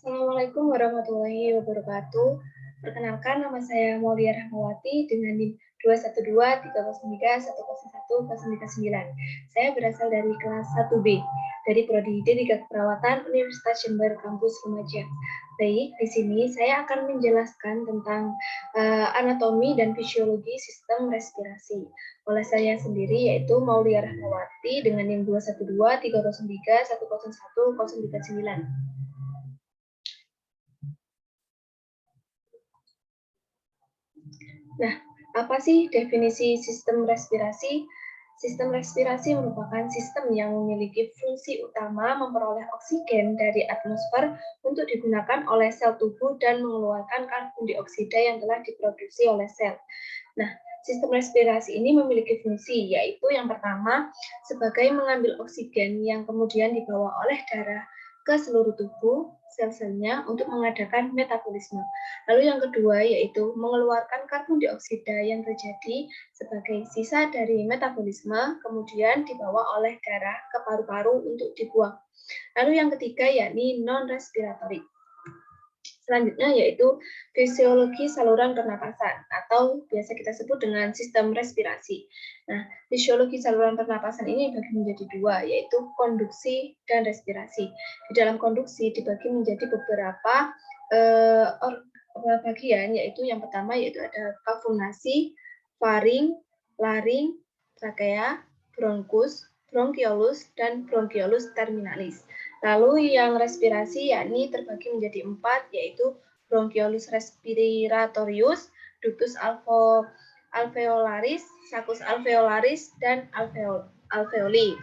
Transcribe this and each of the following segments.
Assalamualaikum warahmatullahi wabarakatuh. Perkenalkan, nama saya Maulia Rahmawati dengan NIM 212-303-101-9. Saya berasal dari kelas 1B dari Prodi D3 Keperawatan Universitas Jember Kampus Remaja. Baik, di sini saya akan menjelaskan tentang anatomi dan fisiologi sistem respirasi. Oleh saya sendiri yaitu Maulia Rahmawati dengan NIM 212-303-101-039. Nah, apa sih definisi sistem respirasi? Sistem respirasi merupakan sistem yang memiliki fungsi utama memperoleh oksigen dari atmosfer untuk digunakan oleh sel tubuh dan mengeluarkan karbon dioksida yang telah diproduksi oleh sel. Nah, sistem respirasi ini memiliki fungsi, yaitu yang pertama, sebagai mengambil oksigen yang kemudian dibawa oleh darah ke seluruh tubuh sel-selnya untuk mengadakan metabolisme. Lalu yang kedua yaitu mengeluarkan karbon dioksida yang terjadi sebagai sisa dari metabolisme, kemudian dibawa oleh darah ke paru-paru untuk dibuang. Lalu yang ketiga yakni non-respiratory. Selanjutnya yaitu fisiologi saluran pernapasan atau biasa kita sebut dengan sistem respirasi. Nah, fisiologi saluran pernapasan ini dibagi menjadi dua, yaitu konduksi dan respirasi. Di dalam konduksi dibagi menjadi beberapa bagian, yaitu yang pertama yaitu ada kavernasi, faring, laring, trakea, bronkus, bronkiolus, dan bronkiolus terminalis. Lalu yang respirasi yakni terbagi menjadi 4, yaitu bronkiolus respiratorius, ductus alveolaris, saccus alveolaris, dan alveoli.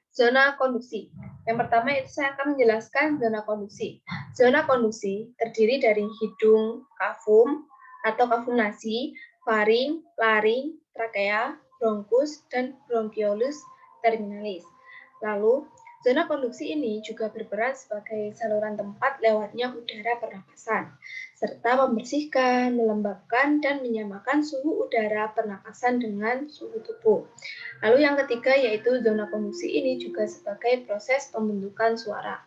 Zona konduksi. Yang pertama itu saya akan menjelaskan zona konduksi. Zona konduksi terdiri dari hidung, kavum atau kavunasi, faring, laring, trakea, bronkus, dan bronkiolus terminalis. Lalu, zona konduksi ini juga berperan sebagai saluran tempat lewatnya udara pernapasan, serta membersihkan, melembabkan, dan menyamakan suhu udara pernapasan dengan suhu tubuh. Lalu yang ketiga yaitu zona konduksi ini juga sebagai proses pembentukan suara.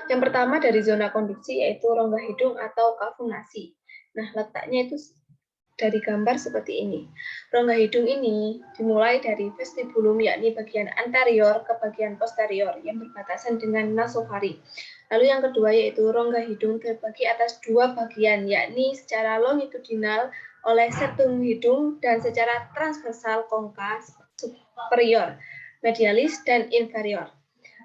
Yang pertama dari zona konduksi yaitu rongga hidung atau kavunasi. Nah, letaknya itu dari gambar seperti ini. Rongga hidung ini dimulai dari vestibulum, yakni bagian anterior ke bagian posterior yang berbatasan dengan nasofaring. Lalu yang kedua yaitu rongga hidung terbagi atas dua bagian, yakni secara longitudinal oleh septum hidung dan secara transversal konka superior, medialis, dan inferior.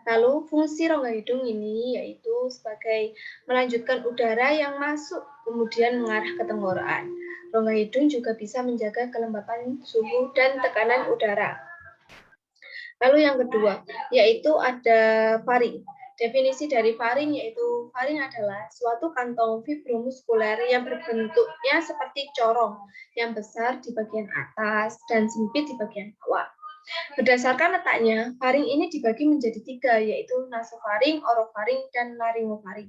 Lalu fungsi rongga hidung ini yaitu sebagai melanjutkan udara yang masuk kemudian mengarah ke tenggorokan. Rongga hidung juga bisa menjaga kelembapan suhu dan tekanan udara. Lalu yang kedua, yaitu ada faring. Definisi dari faring yaitu faring adalah suatu kantong fibromuskuler yang berbentuknya seperti corong, yang besar di bagian atas dan sempit di bagian bawah. Berdasarkan letaknya, faring ini dibagi menjadi 3, yaitu nasofaring, orofaring, dan laringofaring.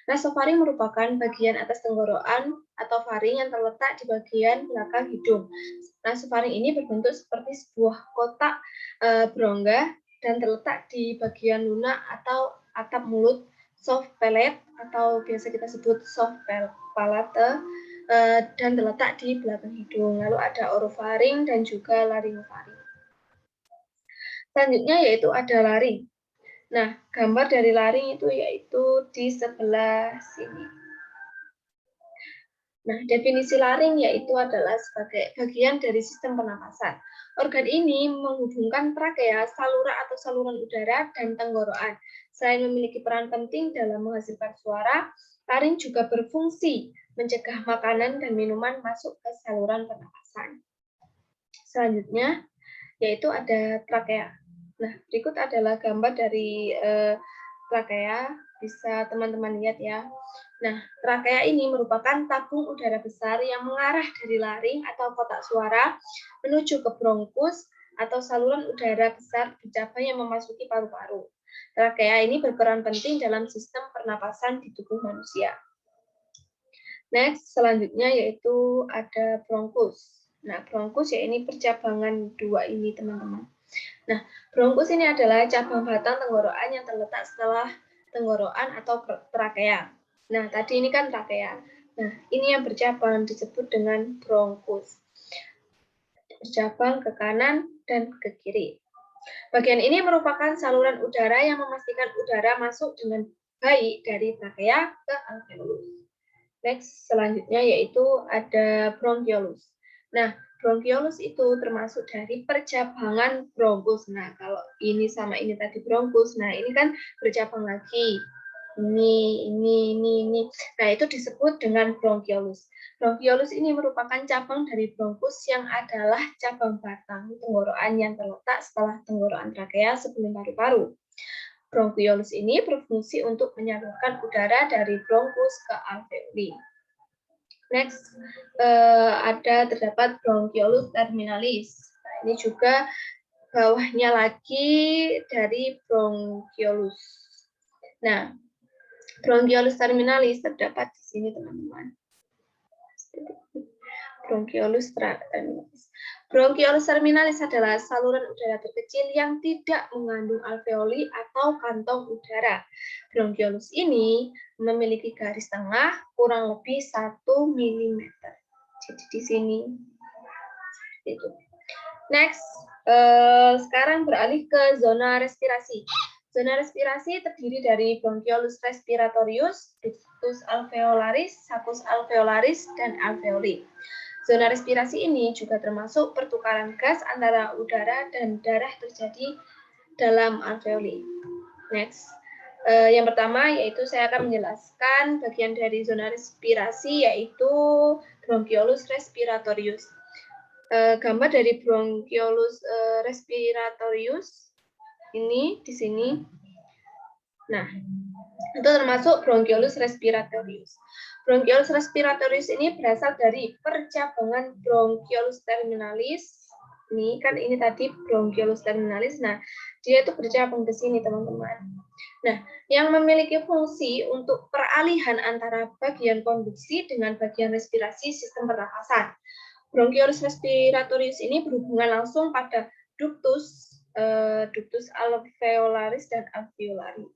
Nasofaring merupakan bagian atas tenggorokan atau faring yang terletak di bagian belakang hidung. Nasofaring ini berbentuk seperti sebuah kotak berongga dan terletak di bagian lunak atau atap mulut, soft palate atau biasa kita sebut soft palate, dan terletak di belakang hidung. Lalu ada orofaring dan juga laringofaring. Selanjutnya yaitu ada laring. Nah, gambar dari laring itu yaitu di sebelah sini. Nah, definisi laring yaitu adalah sebagai bagian dari sistem pernapasan. Organ ini menghubungkan trakea, saluran atau saluran udara, dan tenggorokan. Selain memiliki peran penting dalam menghasilkan suara, laring juga berfungsi mencegah makanan dan minuman masuk ke saluran pernapasan. Selanjutnya, yaitu ada trakea. Nah, berikut adalah gambar dari trakea, bisa teman-teman lihat ya. Nah, trakea ini merupakan tabung udara besar yang mengarah dari laring atau kotak suara menuju ke bronkus atau saluran udara besar bercabang yang memasuki paru-paru. Trakea ini berperan penting dalam sistem pernapasan di tubuh manusia. Next, selanjutnya yaitu ada bronkus. Nah, bronkus ya ini percabangan dua ini, teman-teman. Nah, bronkus ini adalah cabang batang tenggorokan yang terletak setelah tenggorokan atau trakea. Nah, tadi ini kan trakea. Nah, ini yang bercabang disebut dengan bronkus. Bercabang ke kanan dan ke kiri. Bagian ini merupakan saluran udara yang memastikan udara masuk dengan baik dari trakea ke alveolus. Next, selanjutnya yaitu ada bronkiolus. Nah, bronkiolus itu termasuk dari percabangan bronkus. Nah, kalau ini sama ini tadi bronkus, nah ini kan bercabang lagi. Ini. Nah, itu disebut dengan bronkiolus. Bronkiolus ini merupakan cabang dari bronkus yang adalah cabang batang tenggorokan yang terletak setelah tenggorokan trakea sebelum paru-paru. Bronkiolus ini berfungsi untuk menyalurkan udara dari bronkus ke alveoli. Next, terdapat bronkiolus terminalis. Nah, ini juga bawahnya lagi dari bronkiolus. Nah, bronkiolus terminalis terdapat di sini, teman-teman. Bronkiolus terminalis. Bronkiolus terminalis adalah saluran udara terkecil yang tidak mengandung alveoli atau kantong udara. Bronkiolus ini memiliki garis tengah kurang lebih 1 mm. Jadi di sini. Itu. Next, sekarang beralih ke zona respirasi. Zona respirasi terdiri dari bronkiolus respiratorius, ductus alveolaris, saccus alveolaris, dan alveoli. Zona respirasi ini juga termasuk pertukaran gas antara udara dan darah terjadi dalam alveoli. Next, yang pertama yaitu saya akan menjelaskan bagian dari zona respirasi yaitu bronkiolus respiratorius. Gambar dari bronkiolus respiratorius ini di sini. Nah, itu termasuk bronkiolus respiratorius. Bronkiolus respiratorius ini berasal dari percabangan bronkiolus terminalis. Ini tadi bronkiolus terminalis. Nah, dia itu bercabang ke sini, teman-teman. Nah, yang memiliki fungsi untuk peralihan antara bagian konduksi dengan bagian respirasi sistem pernafasan. Bronkiolus respiratorius ini berhubungan langsung pada ductus alveolaris dan alveolari.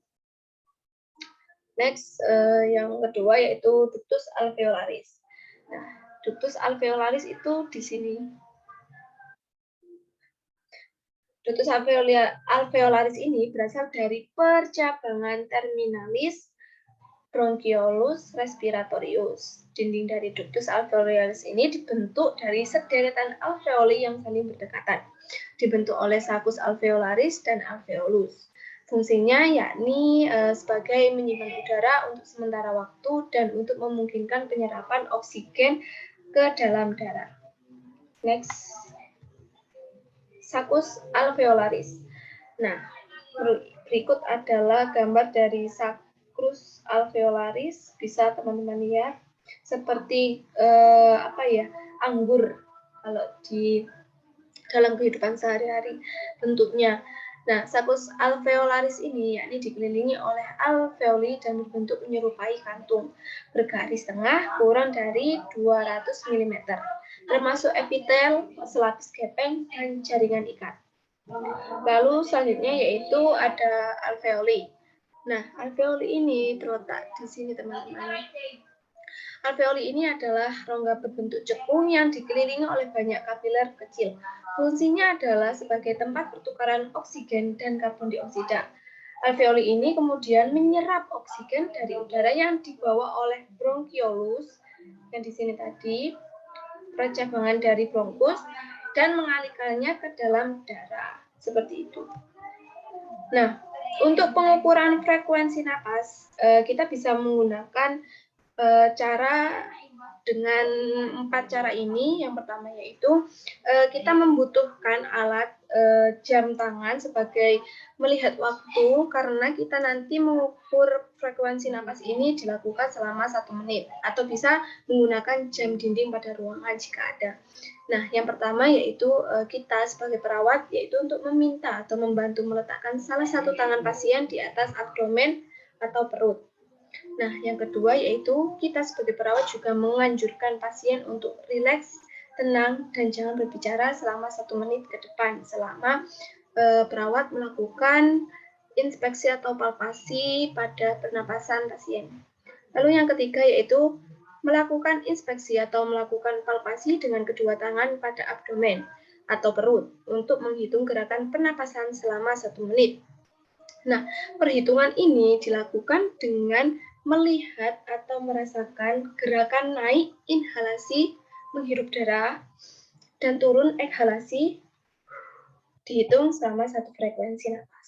Next, yang kedua yaitu ductus alveolaris. Nah, ductus alveolaris itu di sini. Ductus alveolaris ini berasal dari percabangan terminalis bronkiolus respiratorius. Dinding dari ductus alveolaris ini dibentuk dari sederetan alveoli yang saling berdekatan. Dibentuk oleh saccus alveolaris dan alveolus. Fungsinya yakni sebagai menyimpan udara untuk sementara waktu dan untuk memungkinkan penyerapan oksigen ke dalam darah. Next, saccus alveolaris. Nah, berikut adalah gambar dari saccus alveolaris, bisa teman-teman lihat seperti anggur kalau di dalam kehidupan sehari-hari bentuknya. Nah, saccus alveolaris ini yakni dikelilingi oleh alveoli dan berbentuk menyerupai kantung, bergaris tengah kurang dari 200 mm, termasuk epitel, selapis gepeng, dan jaringan ikat. Lalu selanjutnya yaitu ada alveoli. Nah, alveoli ini terletak di sini, teman-teman. Alveoli ini adalah rongga berbentuk cekung yang dikelilingi oleh banyak kapiler kecil. Fungsinya adalah sebagai tempat pertukaran oksigen dan karbon dioksida. Alveoli ini kemudian menyerap oksigen dari udara yang dibawa oleh bronkiolus, yang di sini tadi, percabangan dari bronkus, dan mengalirkannya ke dalam darah. Seperti itu. Nah, untuk pengukuran frekuensi napas, kita bisa menggunakan cara dengan 4 cara ini. Yang pertama yaitu kita membutuhkan alat jam tangan sebagai melihat waktu, karena kita nanti mengukur frekuensi napas ini dilakukan selama 1 menit, atau bisa menggunakan jam dinding pada ruangan jika ada. Nah, yang pertama yaitu kita sebagai perawat yaitu untuk meminta atau membantu meletakkan salah satu tangan pasien di atas abdomen atau perut. Nah, yang kedua yaitu kita sebagai perawat juga menganjurkan pasien untuk rileks, tenang, dan jangan berbicara selama 1 menit ke depan selama perawat melakukan inspeksi atau palpasi pada pernapasan pasien. Lalu yang ketiga yaitu melakukan inspeksi atau melakukan palpasi dengan kedua tangan pada abdomen atau perut untuk menghitung gerakan pernapasan selama 1 menit. Nah, perhitungan ini dilakukan dengan melihat atau merasakan gerakan naik inhalasi menghirup darah dan turun ekhalasi dihitung selama 1 frekuensi napas.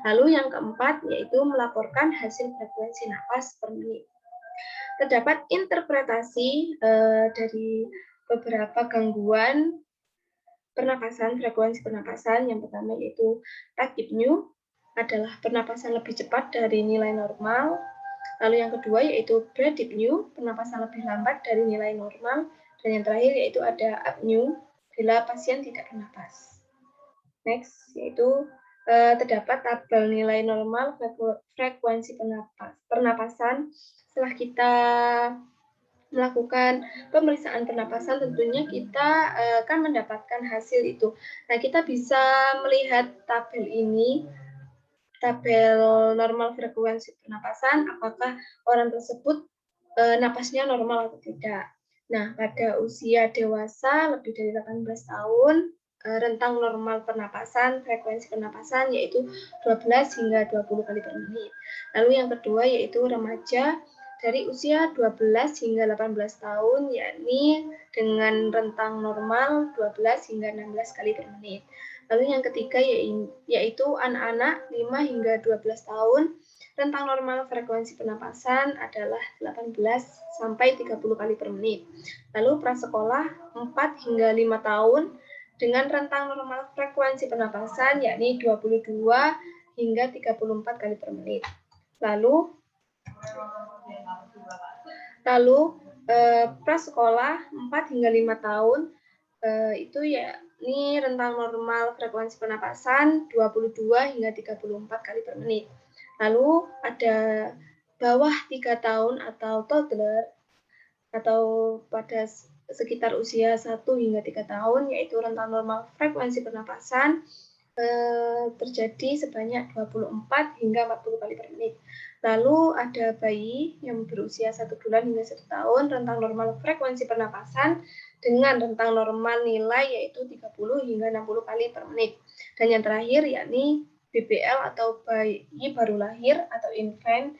Lalu yang keempat yaitu melaporkan hasil frekuensi napas per menit. Terdapat interpretasi dari beberapa gangguan pernapasan, frekuensi pernapasan. Yang pertama yaitu tachypnea adalah pernapasan lebih cepat dari nilai normal. Lalu yang kedua yaitu bradypnea, pernapasan lebih lambat dari nilai normal. Dan yang terakhir yaitu ada apnea, bila pasien tidak bernapas. Next, yaitu terdapat tabel nilai normal frekuensi pernapasan. Setelah kita melakukan pemeriksaan pernapasan, tentunya kita akan mendapatkan hasil itu. Nah, kita bisa melihat tabel ini, tabel normal frekuensi pernapasan, apakah orang tersebut napasnya normal atau tidak. Nah, pada usia dewasa lebih dari 18 tahun, rentang normal pernapasan, frekuensi pernapasan yaitu 12 hingga 20 kali per menit. Lalu yang kedua yaitu remaja dari usia 12 hingga 18 tahun, yakni dengan rentang normal 12 hingga 16 kali per menit. Lalu yang ketiga yaitu anak-anak 5 hingga 12 tahun, rentang normal frekuensi pernapasan adalah 18 sampai 30 kali per menit. Lalu prasekolah 4 hingga 5 tahun dengan rentang normal frekuensi pernapasan yakni 22 hingga 34 kali per menit. Lalu prasekolah 4 hingga 5 tahun itu yakni rentang normal frekuensi pernapasan 22 hingga 34 kali per menit. Lalu ada bawah 3 tahun atau toddler atau pada sekitar usia 1 hingga 3 tahun, yaitu rentang normal frekuensi pernapasan terjadi sebanyak 24 hingga 40 kali per menit. Lalu ada bayi yang berusia 1 bulan hingga 1 tahun, rentang normal frekuensi pernapasan dengan rentang normal nilai yaitu 30 hingga 60 kali per menit. Dan yang terakhir yakni BBL atau bayi baru lahir atau infant.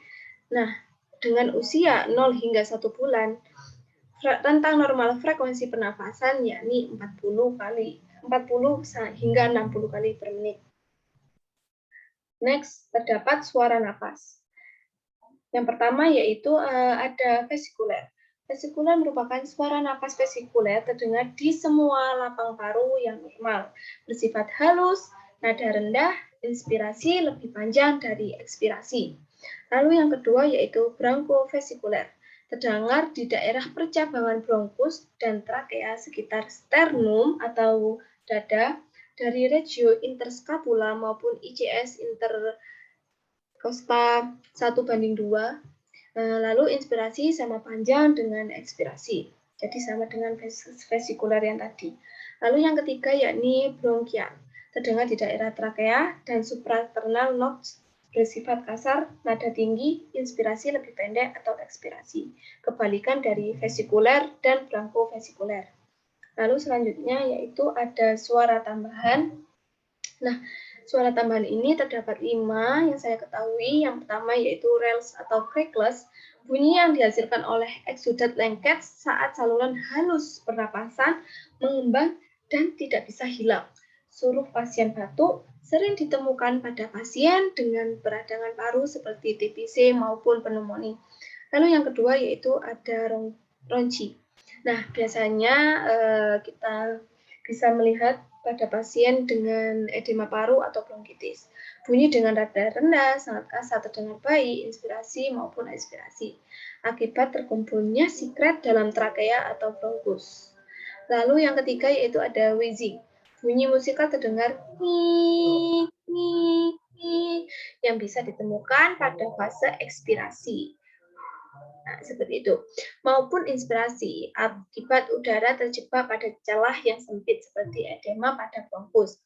Nah, dengan usia 0 hingga 1 bulan, rentang normal frekuensi pernafasan yakni 40 hingga 60 kali per menit. Next, terdapat suara napas. Yang pertama yaitu ada vesikuler. Vesikuler merupakan suara napas vesikuler terdengar di semua lapang paru yang normal, bersifat halus, nada rendah, inspirasi lebih panjang dari ekspirasi. Lalu yang kedua yaitu bronkofesikuler, terdengar di daerah percabangan bronkus dan trakea sekitar sternum atau dada, dari regio interskapula maupun ICS interkosta 1:2. Lalu inspirasi sama panjang dengan ekspirasi, jadi sama dengan vesikuler yang tadi. Lalu yang ketiga yakni bronkial, terdengar di daerah trakea dan supraternal nox, bersifat kasar, nada tinggi, inspirasi lebih pendek atau ekspirasi. Kebalikan dari vesikuler dan bronkofesikuler. Lalu selanjutnya yaitu ada suara tambahan. Nah, suara tambahan ini terdapat 5 yang saya ketahui. Yang pertama yaitu rales atau crackless, bunyi yang dihasilkan oleh eksudat lengket saat saluran halus pernapasan mengembang dan tidak bisa hilang. Suruh pasien batuk sering ditemukan pada pasien dengan peradangan paru seperti TBC maupun pneumonia. Lalu yang kedua yaitu ada ronchi. Nah, biasanya kita bisa melihat pada pasien dengan edema paru atau bronkitis. Bunyi dengan nada rendah, sangat kasar, terdengar baik, inspirasi maupun ekspirasi, akibat terkumpulnya sikret dalam trakea atau bronkus. Lalu yang ketiga yaitu ada wheezing. Bunyi musikal terdengar yang bisa ditemukan pada fase ekspirasi. Nah, seperti itu. Maupun inspirasi akibat udara terjebak pada celah yang sempit seperti edema pada bronkus.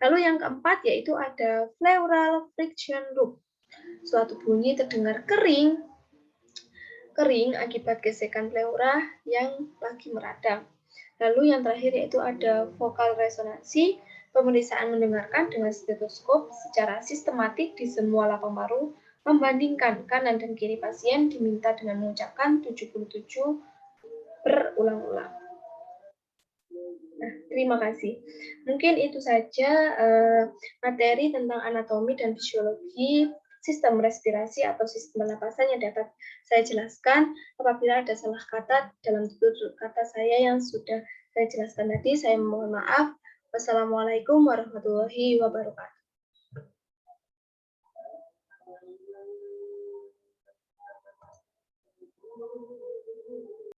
Lalu yang keempat yaitu ada pleural friction loop. Suatu bunyi terdengar kering akibat gesekan pleura yang lagi meradang. Lalu yang terakhir yaitu ada vokal resonansi, pemeriksaan mendengarkan dengan stetoskop secara sistematik di semua lapang paru, membandingkan kanan dan kiri pasien diminta dengan mengucapkan 77 berulang-ulang. Nah, terima kasih. Mungkin itu saja materi tentang anatomi dan fisiologi sistem respirasi atau sistem pernapasan yang dapat saya jelaskan. Apabila ada salah kata dalam tutur kata saya yang sudah saya jelaskan tadi, saya mohon maaf. Wassalamualaikum warahmatullahi wabarakatuh.